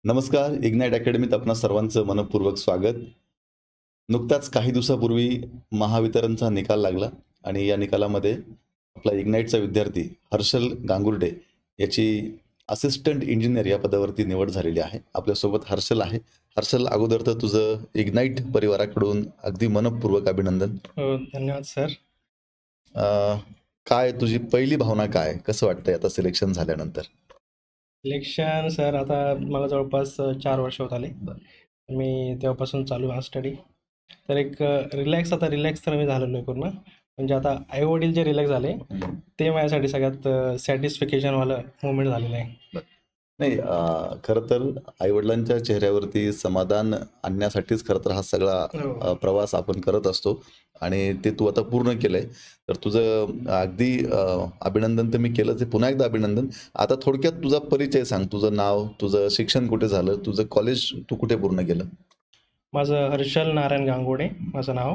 नमस्कार. इग्नाइट अकॅडमीत आपणा सर्वांचं मनःपूर्वक स्वागत. नुकताच काही दिवसापूर्वी महावितरणचा निकाल लागला आणि या निकालामध्ये आपला इग्नाइटचा विद्यार्थी हर्षल गांगुर्डे याची असिस्टंट इंजिनियर या पदावरती निवड झालेली आहे. आपल्यासोबत हर्षल आहे. हर्षल, अगोदर तर तुझं इग्नाइट परिवाराकडून अगदी मनःपूर्वक अभिनंदन. धन्यवाद सर. अ, काय तुझी पहिली भावना काय? कसं वाटतंय आता सिलेक्शन झाल्यानंतर? इलेक्शन सर, आता मला जवळपास 4 वर्ष होत आले. मी तेव्हापासून चालू आहे स्टडी. तर एक रिलॅक्स तर मी झालेलो आहे पूर्ण. म्हणजे आता आई-वडील जे रिलॅक्स झाले ते माझ्यासाठी सगळ्यात सॅटिस्फिकेशनवालं मोमेंट झालेलं आहे. नाही, खरं तर आई-वडिलांच्या चेहऱ्यावरती समाधान आणण्यासाठीच खरं तर हा सगळा हो. प्रवास आपण करत असतो आणि ते तू आता पूर्ण केलंय. तर तुझं अगदी अभिनंदन तर मी केलंच आहे. पुन्हा एकदा अभिनंदन. आता थोडक्यात तुझा परिचय सांग. तुझं नाव, तुझं शिक्षण कुठे झालं, तुझं कॉलेज तू कुठे पूर्ण केलं? माझं हर्षल नारायण गांगुर्डे माझं नाव.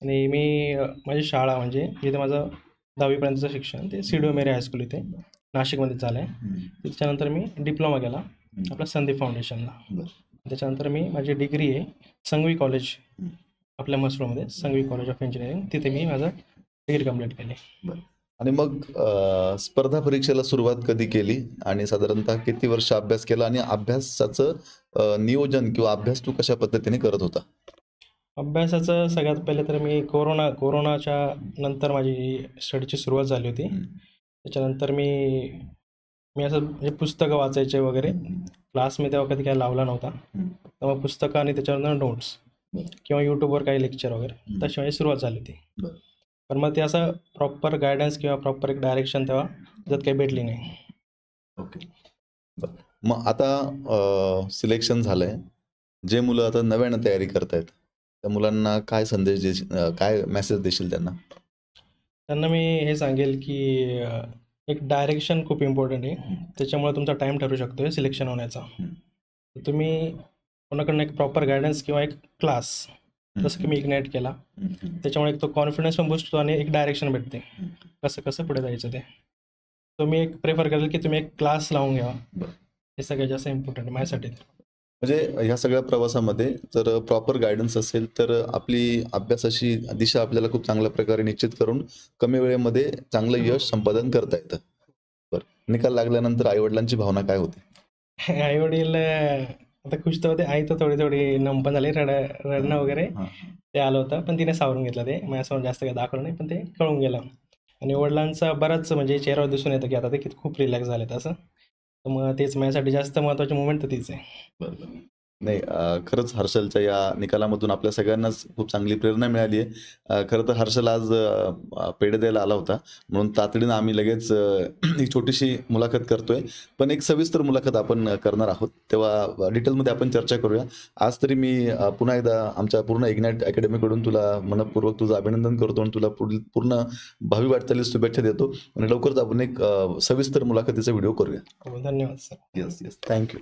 आणि मी माझी शाळा म्हणजे इथे माझं 10वीपर्यंतचं शिक्षण ते सिडो मेरी हायस्कूल इथे नाशिकमध्येच झालं आहे. त्याच्यानंतर मी डिप्लोमा केला आपला संदीप फाउंडेशनला. त्याच्यानंतर मी माझी डिग्री आहे संघवी कॉलेज आपल्या म्हसरूळमध्ये, संघवी कॉलेज ऑफ इंजिनिअरिंग, तिथे मी माझं डिग्री कंप्लीट केली. आणि मग स्पर्धा परीक्षेला सुरुवात कधी केली आणि साधारणतः किती वर्ष अभ्यास केला आणि अभ्यासाचं नियोजन किंवा अभ्यास तू कशा पद्धतीने करत होता? अभ्यासाचं सगळ्यात पहिले तर मी कोरोनाच्या नंतर माझी स्टडीची सुरुवात झाली होती. त्याच्यानंतर मी मी असं म्हणजे पुस्तकं वाचायचे वगैरे. क्लास मी तेव्हा कधी काय लावला नव्हता. तेव्हा पुस्तकं आणि त्याच्यानंतर नोट्स किंवा यूट्यूबवर काही लेक्चर वगैरे तशी माझी सुरुवात झाली होती. पण मग ते असं प्रॉपर गायडन्स किंवा प्रॉपर एक डायरेक्शन तेव्हा त्यात काही भेटली नाही. ओके. मग आता सिलेक्शन झालंय. जे मुलं आता नव्यानं तयारी करतायत, त्या मुलांना काय संदेश देशील, काय मेसेज देशील त्यांना? त्यांना मी हे सांगेल की एक डायरेक्शन खूप इम्पॉर्टंट आहे. त्याच्यामुळे तुमचा टाईम ठरू शकतो सिलेक्शन होण्याचा. तुम्ही कोणाकडनं एक प्रॉपर गायडन्स किंवा एक क्लास जसं की मी इग्नाइट केला, त्याच्यामुळे एक तो कॉन्फिडन्स पण बूस्ट होतो आणि एक डायरेक्शन भेटते कसं कसं पुढे जायचं ते. तो मी एक प्रेफर करेल की तुम्ही एक क्लास लावून घ्यावा. हे सगळ्यात जास्त इम्पॉर्टंट आहे माझ्यासाठी. म्हणजे ह्या सगळ्या प्रवासामध्ये जर प्रॉपर गाईडन्स असेल तर आपली अभ्यासाची दिशा आपल्याला खूप चांगल्या प्रकारे निश्चित करून कमी वेळेमध्ये चांगलं यश संपादन करता येतं. बरं, निकाल लागल्यानंतर आईवडिलांची भावना काय होती? आई-वडील आता खुश तर होते. आई तर थोडी नम पण झाली, रडणं वगैरे ते आलं होतं. पण तिने सावरून घेतलं ते. माझ्यासमोर जास्त काही दाखवलं नाही, पण ते कळून गेलं. आणि वडिलांचा बराच म्हणजे चेहऱ्यावर दिसून येतं की आता ते खूप रिलॅक्स झालेत असं. तर मग तेच माझ्यासाठी जास्त महत्त्वाची मोमेंट तर तीच आहे. बरोबर. नाही, खरंच हर्षलच्या या निकालामधून आपल्या सगळ्यांनाच खूप चांगली प्रेरणा मिळाली आहे. खरं तर हर्षल आज पेढे द्यायला आला होता, म्हणून तातडीनं आम्ही लगेच एक छोटीशी मुलाखत करतोय. पण एक सविस्तर मुलाखत आपण करणार आहोत, तेव्हा डिटेलमध्ये आपण चर्चा करूया. आज तरी मी पुन्हा एकदा आमच्या पूर्ण इग्नाइट अकॅडमीकडून तुला मनःपूर्वक तुझं अभिनंदन करतो आणि तुला पुढील पूर्ण भावी वाटचालीस शुभेच्छा देतो आणि लवकरच आपण एक सविस्तर मुलाखतीचा व्हिडिओ करूया. हो, धन्यवाद sir. Yes, yes. Thank you.